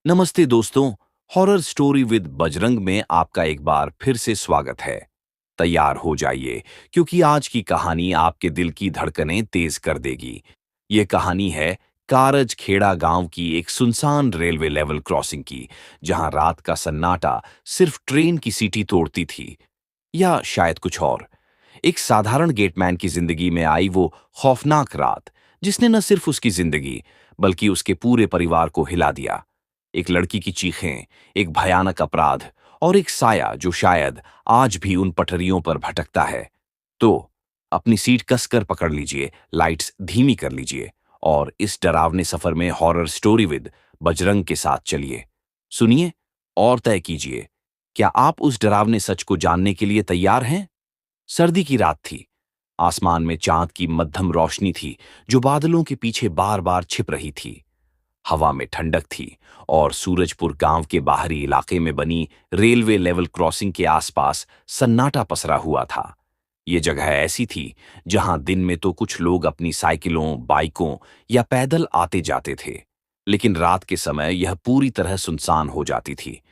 नमस्ते दोस्तों। Horror story with Bajrang में आपका एक बार फिर से स्वागत है। तैयार हो जाइए, क्योंकि आज की कहानी आपके दिल की धड़कनें तेज कर देगी। ये कहानी है कारज खेड़ा गांव की एक सुनसान रेलवे लेवल क्रॉसिंग की, जहां रात का सन्नाटा सिर्फ ट्रेन की सीटी तोड़ती थी, या शायद कुछ और। एक साधारण गेटमैन की जिंदगी में आई वो खौफनाक रात, जिसने न सिर्फ उसकी जिंदगी बल्कि उसके पूरे परिवार को हिला दिया। एक लड़की की चीखें, एक भयानक अपराध और एक साया जो शायद आज भी उन पटरियों पर भटकता है। तो अपनी सीट कसकर पकड़ लीजिए, लाइट्स धीमी कर लीजिए और इस डरावने सफर में हॉरर स्टोरी विद बजरंग के साथ चलिए। सुनिए और तय कीजिए, क्या आप उस डरावने सच को जानने के लिए तैयार हैं? सर्दी की रात थी। आसमान में चांद की मध्यम रोशनी थी, जो बादलों के पीछे बार बार छिप रही थी। हवा में ठंडक थी और सूरजपुर गांव के बाहरी इलाके में बनी रेलवे लेवल क्रॉसिंग के आसपास सन्नाटा पसरा हुआ था। ये जगह ऐसी थी जहां दिन में तो कुछ लोग अपनी साइकिलों, बाइकों या पैदल आते जाते थे, लेकिन रात के समय यह पूरी तरह सुनसान हो जाती थी।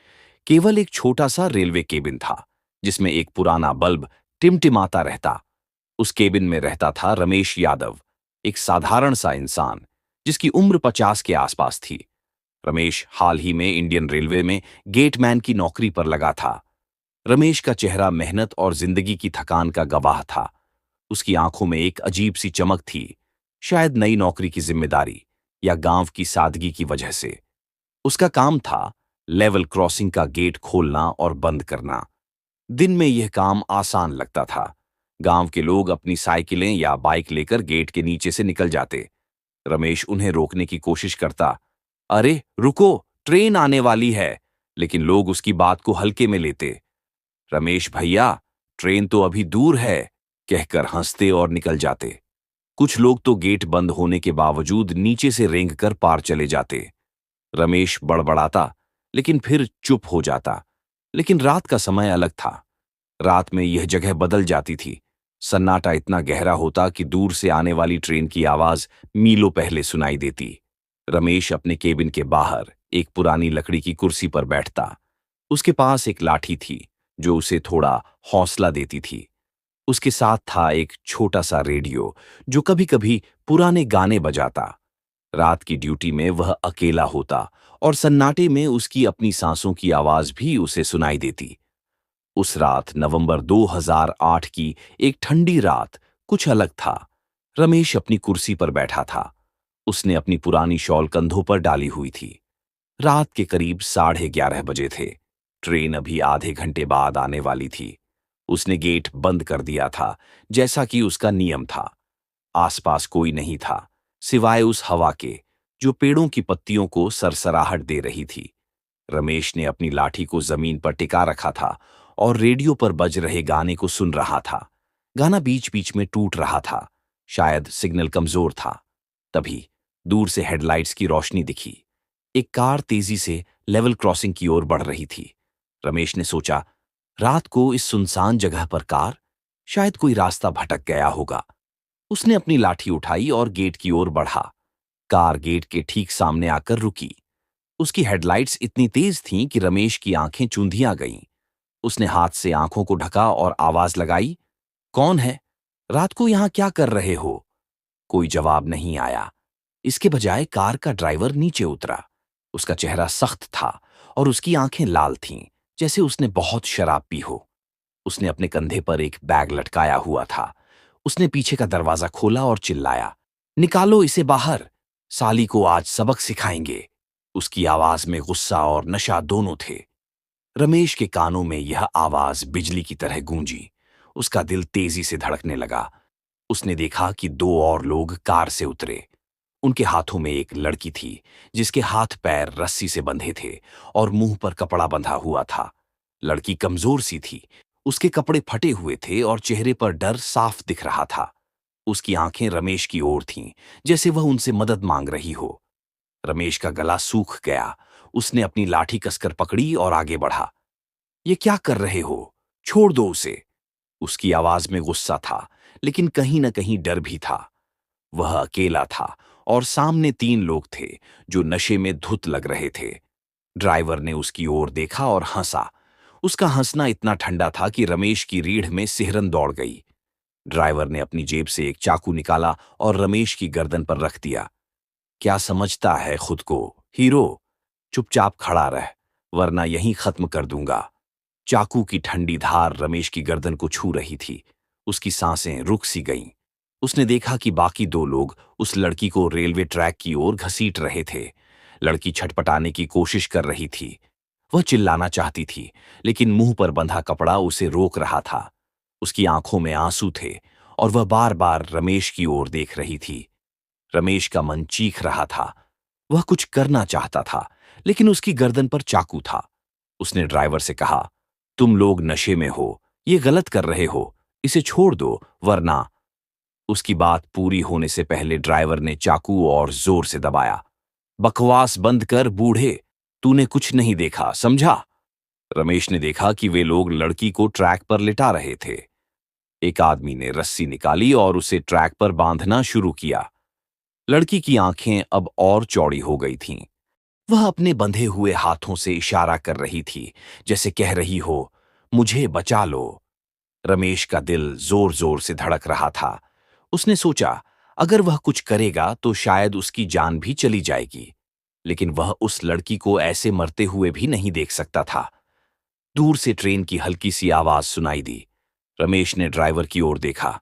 केवल एक छोटा सा रेलवे केबिन था, जिसमें एक पुराना बल्ब टिमटिमाता रहता। उस केबिन में रहता था रमेश यादव, एक साधारण सा इंसान जिसकी उम्र 50 के आसपास थी। रमेश हाल ही में इंडियन रेलवे में गेटमैन की नौकरी पर लगा था। रमेश का चेहरा मेहनत और जिंदगी की थकान का गवाह था। उसकी आंखों में एक अजीब सी चमक थी, शायद नई नौकरी की जिम्मेदारी या गांव की सादगी की वजह से। उसका काम था लेवल क्रॉसिंग का गेट खोलना और बंद करना। दिन में यह काम आसान लगता था। गांव के लोग अपनी साइकिलें या बाइक लेकर गेट के नीचे से निकल जाते। रमेश उन्हें रोकने की कोशिश करता, अरे रुको, ट्रेन आने वाली है, लेकिन लोग उसकी बात को हल्के में लेते। रमेश भैया, ट्रेन तो अभी दूर है, कहकर हंसते और निकल जाते। कुछ लोग तो गेट बंद होने के बावजूद नीचे से रेंगकर पार चले जाते। रमेश बड़बड़ाता, लेकिन फिर चुप हो जाता। लेकिन रात का समय अलग था। रात में यह जगह बदल जाती थी। सन्नाटा इतना गहरा होता कि दूर से आने वाली ट्रेन की आवाज मीलों पहले सुनाई देती। रमेश अपने केबिन के बाहर एक पुरानी लकड़ी की कुर्सी पर बैठता। उसके पास एक लाठी थी, जो उसे थोड़ा हौसला देती थी। उसके साथ था एक छोटा सा रेडियो, जो कभी-कभी पुराने गाने बजाता। रात की ड्यूटी में वह अकेला होता और सन्नाटे में उसकी अपनी सांसों की आवाज भी उसे सुनाई देती। उस रात नवंबर 2008 की एक ठंडी रात कुछ अलग था। रमेश अपनी कुर्सी पर बैठा था। उसने अपनी पुरानी शॉल कंधों पर डाली हुई थी। रात के करीब 11:30 बजे थे। ट्रेन अभी आधे घंटे बाद आने वाली थी। उसने गेट बंद कर दिया था, जैसा कि उसका नियम था। आसपास कोई नहीं था, सिवाय उस हवा के जो पेड़ों की पत्तियों को सरसराहट दे रही थी। रमेश ने अपनी लाठी को जमीन पर टिका रखा था और रेडियो पर बज रहे गाने को सुन रहा था। गाना बीच बीच में टूट रहा था, शायद सिग्नल कमजोर था। तभी दूर से हेडलाइट्स की रोशनी दिखी। एक कार तेजी से लेवल क्रॉसिंग की ओर बढ़ रही थी। रमेश ने सोचा, रात को इस सुनसान जगह पर कार, शायद कोई रास्ता भटक गया होगा। उसने अपनी लाठी उठाई और गेट की ओर बढ़ा। कार गेट के ठीक सामने आकर रुकी। उसकी हेडलाइट्स इतनी तेज थीं कि रमेश की आंखें चूंधियां गईं। उसने हाथ से आंखों को ढका और आवाज लगाई, कौन है? रात को यहां क्या कर रहे हो? कोई जवाब नहीं आया। इसके बजाय कार का ड्राइवर नीचे उतरा। उसका चेहरा सख्त था और उसकी आंखें लाल थीं, जैसे उसने बहुत शराब पी हो। उसने अपने कंधे पर एक बैग लटकाया हुआ था। उसने पीछे का दरवाजा खोला और चिल्लाया, निकालो इसे बाहर, साली को आज सबक सिखाएंगे। उसकी आवाज में गुस्सा और नशा दोनों थे। रमेश के कानों में यह आवाज बिजली की तरह गूंजी। उसका दिल तेजी से धड़कने लगा। उसने देखा कि दो और लोग कार से उतरे। उनके हाथों में एक लड़की थी, जिसके हाथ पैर रस्सी से बंधे थे और मुंह पर कपड़ा बंधा हुआ था। लड़की कमजोर सी थी। उसके कपड़े फटे हुए थे और चेहरे पर डर साफ दिख रहा था। उसकी आंखें रमेश की ओर थीं, जैसे वह उनसे मदद मांग रही हो। रमेश का गला सूख गया। उसने अपनी लाठी कसकर पकड़ी और आगे बढ़ा। ये क्या कर रहे हो? छोड़ दो उसे। उसकी आवाज में गुस्सा था, लेकिन कहीं न कहीं डर भी था। वह अकेला था और सामने 3 लोग थे, जो नशे में धुत लग रहे थे। ड्राइवर ने उसकी ओर देखा और हंसा। उसका हंसना इतना ठंडा था कि रमेश की रीढ़ में सिहरन दौड़ गई। ड्राइवर ने अपनी जेब से एक चाकू निकाला और रमेश की गर्दन पर रख दिया। क्या समझता है खुद को, हीरो? चुपचाप खड़ा रह, वरना यहीं खत्म कर दूंगा। चाकू की ठंडी धार रमेश की गर्दन को छू रही थी। उसकी सांसें रुक सी गईं। उसने देखा कि बाकी दो लोग उस लड़की को रेलवे ट्रैक की ओर घसीट रहे थे। लड़की छटपटाने की कोशिश कर रही थी। वह चिल्लाना चाहती थी, लेकिन मुंह पर बंधा कपड़ा उसे रोक रहा था। उसकी आंखों में आंसू थे और वह बार बार रमेश की ओर देख रही थी। रमेश का मन चीख रहा था। वह कुछ करना चाहता था, लेकिन उसकी गर्दन पर चाकू था। उसने ड्राइवर से कहा, तुम लोग नशे में हो, ये गलत कर रहे हो, इसे छोड़ दो, वरना। उसकी बात पूरी होने से पहले ड्राइवर ने चाकू और जोर से दबाया। बकवास बंद कर बूढ़े, तूने कुछ नहीं देखा, समझा? रमेश ने देखा कि वे लोग लड़की को ट्रैक पर लिटा रहे थे। एक आदमी ने रस्सी निकाली और उसे ट्रैक पर बांधना शुरू किया। लड़की की आंखें अब और चौड़ी हो गई थीं। वह अपने बंधे हुए हाथों से इशारा कर रही थी, जैसे कह रही हो, मुझे बचा लो। रमेश का दिल जोर जोर से धड़क रहा था। उसने सोचा, अगर वह कुछ करेगा तो शायद उसकी जान भी चली जाएगी। लेकिन वह उस लड़की को ऐसे मरते हुए भी नहीं देख सकता था। दूर से ट्रेन की हल्की सी आवाज सुनाई दी। रमेश ने ड्राइवर की ओर देखा।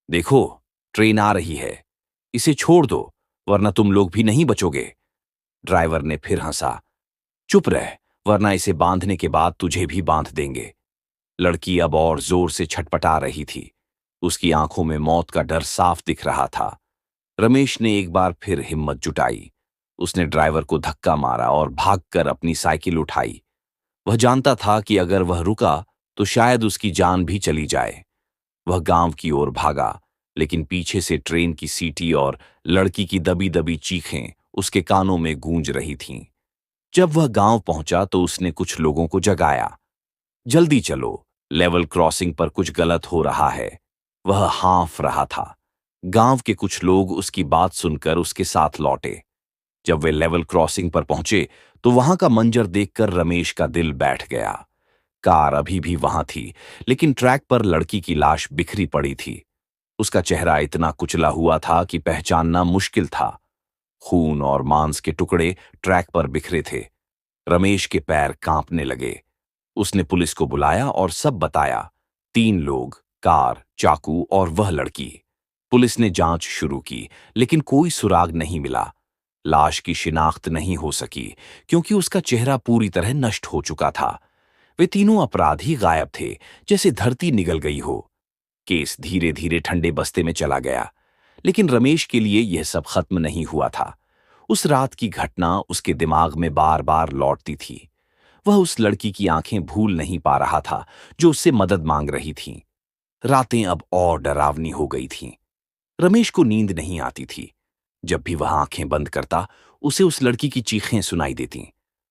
देखो, ट्रेन आ रही है, इसे छोड़ दो, वरना तुम लोग भी नहीं बचोगे। ड्राइवर ने फिर हंसा। चुप रह, वरना इसे बांधने के बाद तुझे भी बांध देंगे। लड़की अब और जोर से छटपटा रही थी। उसकी आंखों में मौत का डर साफ दिख रहा था। रमेश ने एक बार फिर हिम्मत जुटाई। उसने ड्राइवर को धक्का मारा और भागकर अपनी साइकिल उठाई। वह जानता था कि अगर वह रुका तो शायद उसकी जान भी चली जाए। वह गांव की ओर भागा, लेकिन पीछे से ट्रेन की सीटी और लड़की की दबी दबी चीखें उसके कानों में गूंज रही थीं। जब वह गांव पहुंचा तो उसने कुछ लोगों को जगाया। जल्दी चलो, लेवल क्रॉसिंग पर कुछ गलत हो रहा है। वह हाँफ रहा था। गांव के कुछ लोग उसकी बात सुनकर उसके साथ लौटे। जब वे लेवल क्रॉसिंग पर पहुंचे तो वहां का मंजर देखकर रमेश का दिल बैठ गया। कार अभी भी वहां थी, लेकिन ट्रैक पर लड़की की लाश बिखरी पड़ी थी। उसका चेहरा इतना कुचला हुआ था कि पहचानना मुश्किल था। खून और मांस के टुकड़े ट्रैक पर बिखरे थे। रमेश के पैर कांपने लगे। उसने पुलिस को बुलाया और सब बताया। 3 लोग, कार, चाकू और वह लड़की। पुलिस ने जांच शुरू की, लेकिन कोई सुराग नहीं मिला। लाश की शिनाख्त नहीं हो सकी, क्योंकि उसका चेहरा पूरी तरह नष्ट हो चुका था। वे तीनों अपराधी गायब थे, जैसे धरती निगल गई हो। केस धीरे धीरे ठंडे बस्ते में चला गया। लेकिन रमेश के लिए यह सब खत्म नहीं हुआ था। उस रात की घटना उसके दिमाग में बार बार लौटती थी। वह उस लड़की की आंखें भूल नहीं पा रहा था, जो उससे मदद मांग रही थीं। रातें अब और डरावनी हो गई थीं। रमेश को नींद नहीं आती थी। जब भी वह आंखें बंद करता, उसे उस लड़की की चीखें सुनाई देतीं।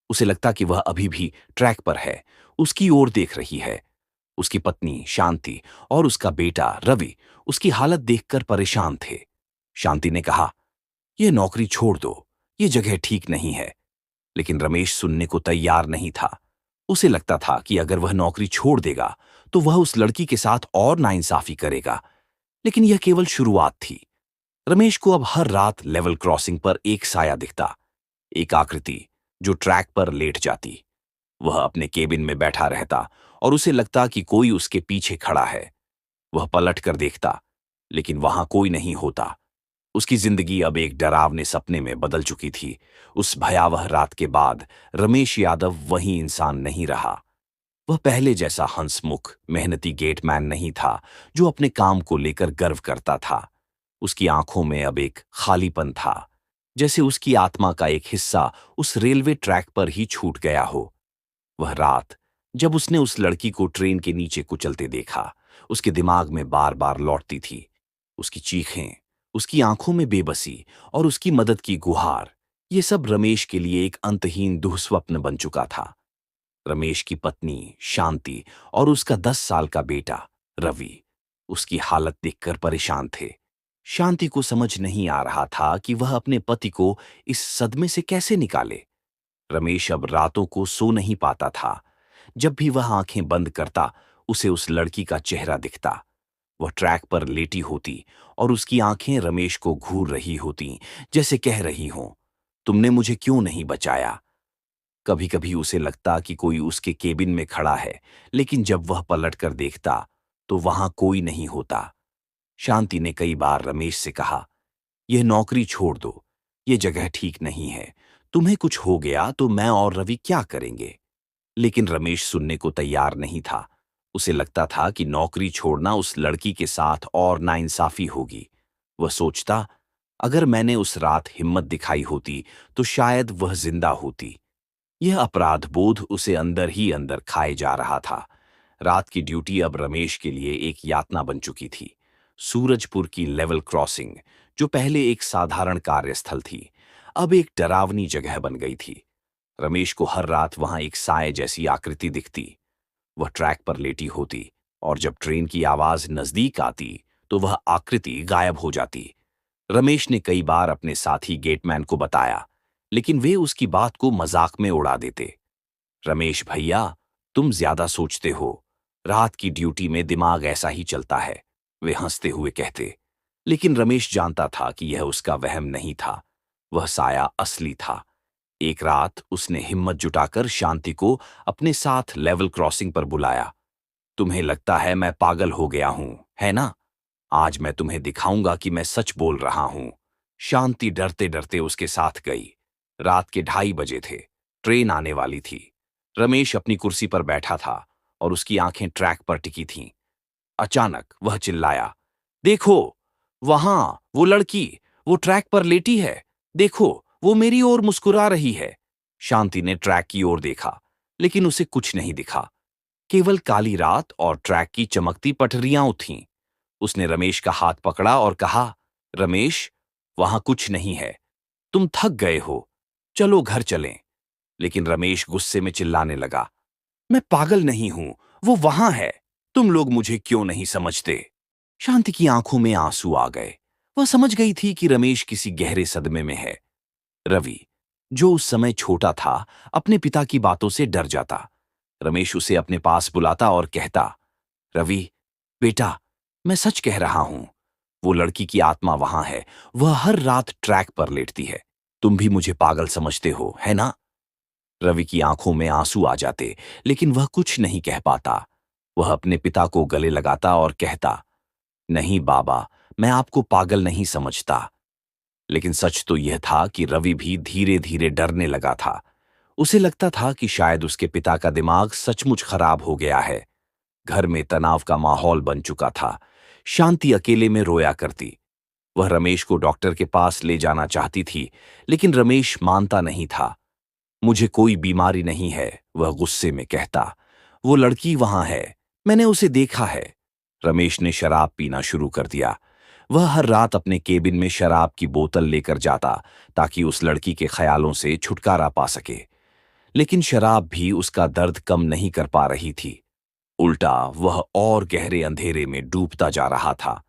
उसे लगता कि वह अभी भी ट्रैक पर है, उसकी ओर देख रही है। उसकी पत्नी शांति और उसका बेटा रवि उसकी हालत देखकर परेशान थे। शांति ने कहा, यह नौकरी छोड़ दो, ये जगह ठीक नहीं है। लेकिन रमेश सुनने को तैयार नहीं था। उसे लगता था कि अगर वह नौकरी छोड़ देगा तो वह उस लड़की के साथ और नाइंसाफी करेगा। लेकिन यह केवल शुरुआत थी। रमेश को अब हर रात लेवल क्रॉसिंग पर एक साया दिखता, एक आकृति जो ट्रैक पर लेट जाती। वह अपने केबिन में बैठा रहता और उसे लगता कि कोई उसके पीछे खड़ा है। वह पलट कर देखता, लेकिन वहां कोई नहीं होता। उसकी जिंदगी अब एक डरावने सपने में बदल चुकी थी। उस भयावह रात के बाद रमेश यादव वही इंसान नहीं रहा। वह पहले जैसा हंसमुख, मेहनती गेटमैन नहीं था, जो अपने काम को लेकर गर्व करता था। उसकी आंखों में अब एक खालीपन था, जैसे उसकी आत्मा का एक हिस्सा उस रेलवे ट्रैक पर ही छूट गया हो। वह रात, जब उसने उस लड़की को ट्रेन के नीचे कुचलते देखा, उसके दिमाग में बार बार लौटती थी। उसकी चीखें, उसकी आंखों में बेबसी और उसकी मदद की गुहार। ये सब रमेश के लिए एक अंतहीन दुःस्वप्न बन चुका था। रमेश की पत्नी शांति और उसका 10 साल का बेटा रवि उसकी हालत देखकर परेशान थे। शांति को समझ नहीं आ रहा था कि वह अपने पति को इस सदमे से कैसे निकाले। रमेश अब रातों को सो नहीं पाता था। जब भी वह आंखें बंद करता, उसे उस लड़की का चेहरा दिखता। वह ट्रैक पर लेटी होती और उसकी आंखें रमेश को घूर रही होती, जैसे कह रही हों, तुमने मुझे क्यों नहीं बचाया। कभी कभी उसे लगता कि कोई उसके केबिन में खड़ा है, लेकिन जब वह पलट कर देखता तो वहां कोई नहीं होता। शांति ने कई बार रमेश से कहा, यह नौकरी छोड़ दो, ये जगह ठीक नहीं है। तुम्हें कुछ हो गया तो मैं और रवि क्या करेंगे। लेकिन रमेश सुनने को तैयार नहीं था। उसे लगता था कि नौकरी छोड़ना उस लड़की के साथ और नाइंसाफी होगी। वह सोचता, अगर मैंने उस रात हिम्मत दिखाई होती तो शायद वह जिंदा होती। यह अपराध बोध उसे अंदर ही अंदर खाए जा रहा था। रात की ड्यूटी अब रमेश के लिए एक यातना बन चुकी थी। सूरजपुर की लेवल क्रॉसिंग, जो पहले एक साधारण कार्यस्थल थी, अब एक डरावनी जगह बन गई थी। रमेश को हर रात वहां एक साए जैसी आकृति दिखती। वह ट्रैक पर लेटी होती और जब ट्रेन की आवाज नजदीक आती तो वह आकृति गायब हो जाती। रमेश ने कई बार अपने साथी गेटमैन को बताया, लेकिन वे उसकी बात को मजाक में उड़ा देते। रमेश भैया, तुम ज्यादा सोचते हो, रात की ड्यूटी में दिमाग ऐसा ही चलता है, वे हंसते हुए कहते। लेकिन रमेश जानता था कि यह उसका वहम नहीं था, वह साया असली था। एक रात उसने हिम्मत जुटाकर शांति को अपने साथ लेवल क्रॉसिंग पर बुलाया। तुम्हें लगता है मैं पागल हो गया हूं, है ना? आज मैं तुम्हें दिखाऊंगा कि मैं सच बोल रहा हूं। शांति डरते डरते उसके साथ गई। रात के 2:30 बजे थे। ट्रेन आने वाली थी। रमेश अपनी कुर्सी पर बैठा था और उसकी आंखें ट्रैक पर टिकी थीं। अचानक वह चिल्लाया, देखो, वहां वो लड़की, वो ट्रैक पर लेटी है। देखो, वो मेरी ओर मुस्कुरा रही है। शांति ने ट्रैक की ओर देखा, लेकिन उसे कुछ नहीं दिखा, केवल काली रात और ट्रैक की चमकती पटरियां थीं। उसने रमेश का हाथ पकड़ा और कहा, रमेश, वहां कुछ नहीं है, तुम थक गए हो, चलो घर चलें। लेकिन रमेश गुस्से में चिल्लाने लगा, मैं पागल नहीं हूं, वो वहां है, तुम लोग मुझे क्यों नहीं समझते। शांति की आंखों में आंसू आ गए। वह समझ गई थी कि रमेश किसी गहरे सदमे में है। रवि, जो उस समय छोटा था, अपने पिता की बातों से डर जाता। रमेश उसे अपने पास बुलाता और कहता, रवि बेटा, मैं सच कह रहा हूं, वो लड़की की आत्मा वहां है, वह हर रात ट्रैक पर लेटती है। तुम भी मुझे पागल समझते हो, है ना? रवि की आंखों में आंसू आ जाते, लेकिन वह कुछ नहीं कह पाता। वह अपने पिता को गले लगाता और कहता, नहीं बाबा, मैं आपको पागल नहीं समझता। लेकिन सच तो यह था कि रवि भी धीरे धीरे डरने लगा था। उसे लगता था कि शायद उसके पिता का दिमाग सचमुच खराब हो गया है। घर में तनाव का माहौल बन चुका था। शांति अकेले में रोया करती। वह रमेश को डॉक्टर के पास ले जाना चाहती थी, लेकिन रमेश मानता नहीं था। मुझे कोई बीमारी नहीं है, वह गुस्से में कहता। वो लड़की वहां है, मैंने उसे देखा है। रमेश ने शराब पीना शुरू कर दिया। वह हर रात अपने केबिन में शराब की बोतल लेकर जाता, ताकि उस लड़की के ख्यालों से छुटकारा पा सके। लेकिन शराब भी उसका दर्द कम नहीं कर पा रही थी। उल्टा वह और गहरे अंधेरे में डूबता जा रहा था।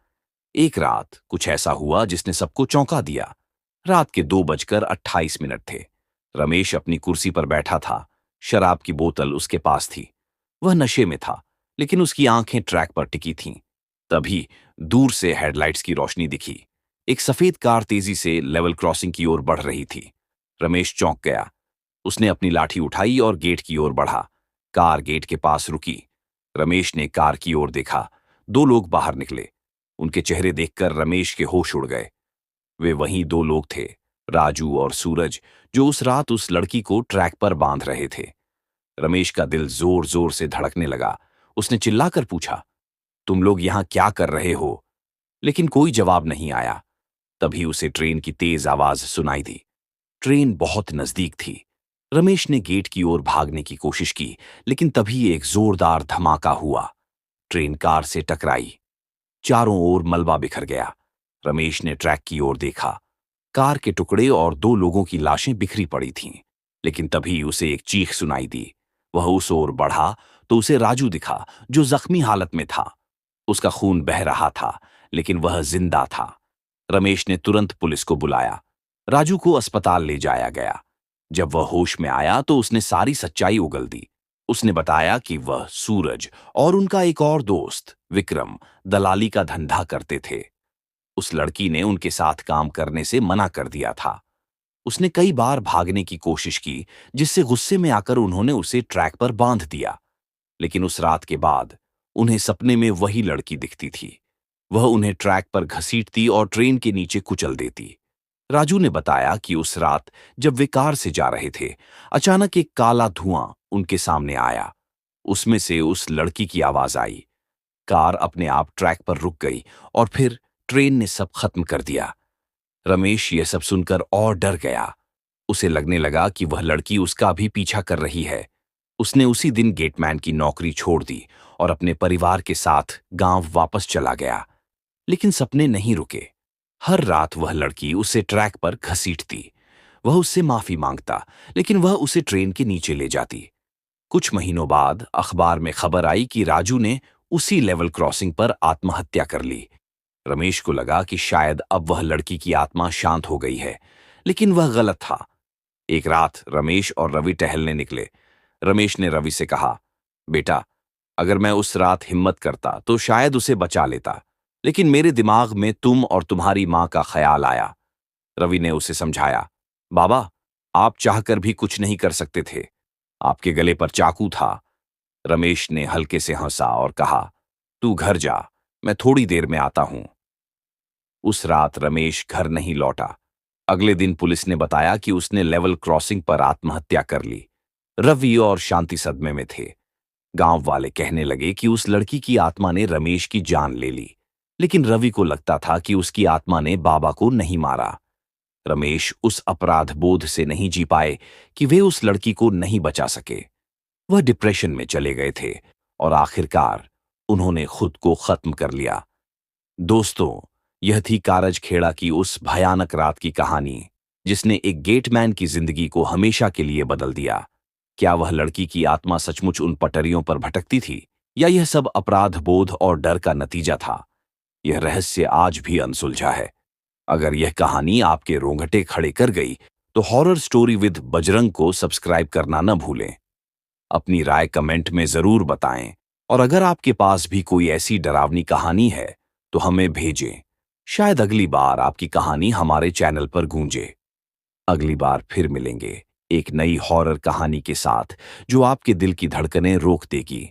एक रात कुछ ऐसा हुआ जिसने सबको चौंका दिया। रात के 2:28 थे। रमेश अपनी कुर्सी पर बैठा था। शराब की बोतल उसके पास थी। वह नशे में था, लेकिन उसकी आंखें ट्रैक पर टिकी थीं। तभी दूर से हेडलाइट्स की रोशनी दिखी। एक सफेद कार तेजी से लेवल क्रॉसिंग की ओर बढ़ रही थी। रमेश चौंक गया। उसने अपनी लाठी उठाई और गेट की ओर बढ़ा। कार गेट के पास रुकी। रमेश ने कार की ओर देखा। 2 लोग बाहर निकले। उनके चेहरे देखकर रमेश के होश उड़ गए। वे वही 2 लोग थे, राजू और सूरज, जो उस रात उस लड़की को ट्रैक पर बांध रहे थे। रमेश का दिल जोर जोर से धड़कने लगा। उसने चिल्लाकर पूछा, तुम लोग यहां क्या कर रहे हो? लेकिन कोई जवाब नहीं आया। तभी उसे ट्रेन की तेज आवाज सुनाई दी। ट्रेन बहुत नजदीक थी। रमेश ने गेट की ओर भागने की कोशिश की, लेकिन तभी एक जोरदार धमाका हुआ। ट्रेन कार से टकराई। चारों ओर मलबा बिखर गया। रमेश ने ट्रैक की ओर देखा। कार के टुकड़े और 2 लोगों की लाशें बिखरी पड़ी थीं। लेकिन तभी उसे एक चीख सुनाई दी। वह उस ओर बढ़ा तो उसे राजू दिखा, जो जख्मी हालत में था। उसका खून बह रहा था, लेकिन वह जिंदा था। रमेश ने तुरंत पुलिस को बुलाया। राजू को अस्पताल ले जाया गया। जब वह होश में आया तो उसने सारी सच्चाई उगल दी। उसने बताया कि वह सूरज और उनका एक और दोस्त विक्रम दलाली का धंधा करते थे। उस लड़की ने उनके साथ काम करने से मना कर दिया था। उसने कई बार भागने की कोशिश की, जिससे गुस्से में आकर उन्होंने उसे ट्रैक पर बांध दिया। लेकिन उस रात के बाद उन्हें सपने में वही लड़की दिखती थी। वह उन्हें ट्रैक पर घसीटती और ट्रेन के नीचे कुचल देती। राजू ने बताया कि उस रात जब वे कार से जा रहे थे, अचानक एक काला धुआं उनके सामने आया। उसमें से उस लड़की की आवाज आई। कार अपने आप ट्रैक पर रुक गई और फिर ट्रेन ने सब खत्म कर दिया। रमेश यह सब सुनकर और डर गया। उसे लगने लगा कि वह लड़की उसका भी पीछा कर रही है। उसने उसी दिन गेटमैन की नौकरी छोड़ दी और अपने परिवार के साथ गांव वापस चला गया। लेकिन सपने नहीं रुके। हर रात वह लड़की उसे ट्रैक पर घसीटती। वह उससे माफी मांगता, लेकिन वह उसे ट्रेन के नीचे ले जाती। कुछ महीनों बाद अखबार में खबर आई कि राजू ने उसी लेवल क्रॉसिंग पर आत्महत्या कर ली। रमेश को लगा कि शायद अब वह लड़की की आत्मा शांत हो गई है, लेकिन वह गलत था। एक रात रमेश और रवि टहलने निकले। रमेश ने रवि से कहा, बेटा, अगर मैं उस रात हिम्मत करता तो शायद उसे बचा लेता, लेकिन मेरे दिमाग में तुम और तुम्हारी मां का ख्याल आया। रवि ने उसे समझाया, बाबा, आप चाहकर भी कुछ नहीं कर सकते थे। आपके गले पर चाकू था। रमेश ने हल्के से हंसा और कहा, तू घर जा, मैं थोड़ी देर में आता हूं। उस रात रमेश घर नहीं लौटा। अगले दिन पुलिस ने बताया कि उसने लेवल क्रॉसिंग पर आत्महत्या कर ली। रवि और शांति सदमे में थे। गांव वाले कहने लगे कि उस लड़की की आत्मा ने रमेश की जान ले ली, लेकिन रवि को लगता था कि उसकी आत्मा ने बाबा को नहीं मारा। रमेश उस अपराध बोध से नहीं जी पाए कि वे उस लड़की को नहीं बचा सके। वह डिप्रेशन में चले गए थे और आखिरकार उन्होंने खुद को खत्म कर लिया। दोस्तों, यह थी कारज खेड़ा की उस भयानक रात की कहानी, जिसने एक गेटमैन की जिंदगी को हमेशा के लिए बदल दिया। क्या वह लड़की की आत्मा सचमुच उन पटरियों पर भटकती थी, या यह सब अपराध बोध और डर का नतीजा था? यह रहस्य आज भी अनसुलझा है। अगर यह कहानी आपके रोंगटे खड़े कर गई, तो हॉरर स्टोरी विद बजरंग को सब्सक्राइब करना न भूलें। अपनी राय कमेंट में जरूर बताएं, और अगर आपके पास भी कोई ऐसी डरावनी कहानी है तो हमें भेजें। शायद अगली बार आपकी कहानी हमारे चैनल पर गूंजे। अगली बार फिर मिलेंगे एक नई हॉरर कहानी के साथ, जो आपके दिल की धड़कनें रोक देगी।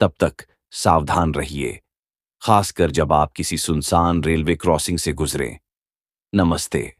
तब तक सावधान रहिए, खासकर जब आप किसी सुनसान रेलवे क्रॉसिंग से गुजरें। नमस्ते।